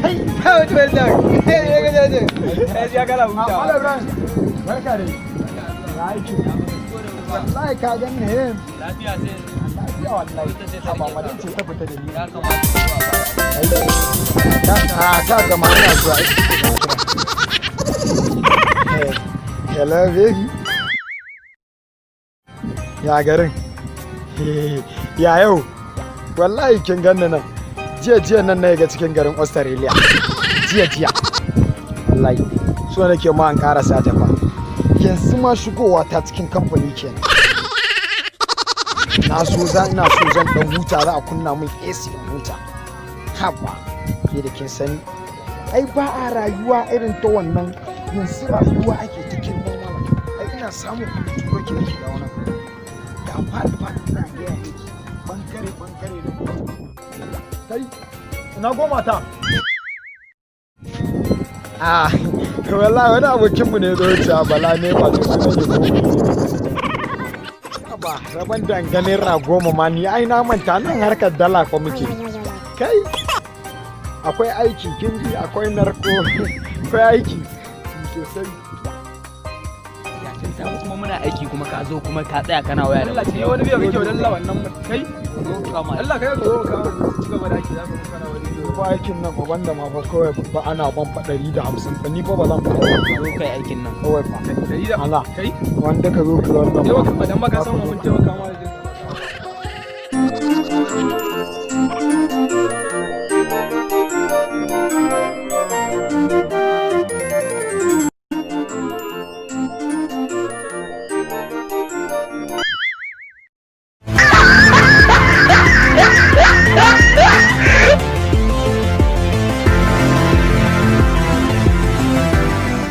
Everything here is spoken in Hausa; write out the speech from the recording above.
kai kawai tuwar da ya gala huta barka da ya aiki wallahi ka gani ne lafiya sai lafiya wallahi ba wadin ce ta fita da ni ya kamata ka ga ma ina zuwa hello baby ya garin ya yau wallahi kin ganna nan jiya nan na ga cikin garin Australia jiya wallahi so nake ma an karasa ta fa yanzu ma shigowa ta cikin kamfani kenan ina so zan dan huta za a kunna min AC in huta haba ke da kin sani ai ba a rayuwa irin ta wannan yanzu rayuwa ake cikin normal ai ina samun kuma ke da wannan da fadi na ga bangare da kai ina goma ta wallahi wani abokinmu ne zo wuce bala ne ba su ne ba raban danganin ragoma ma ni ai na manta nan harkar dala ko muke kai akwai aiki kinji akwai narko akwai aiki sosai ya cin ta kuma muna aiki kuma ka zo kuma ka tsaya kana waya da Allah ce wani bai kake wallahi wannan kai Allah kai zo ka ci gaba da aiki za ka kana wani ba aikin nan ban da ma fa kawai ba ana ban fa 150 fa ni fa ba zan fa zo kai aikin nan kawai fa 100 Allah kai wanda ka zo ka wannan yau ka dan baka san mun taimaka ma da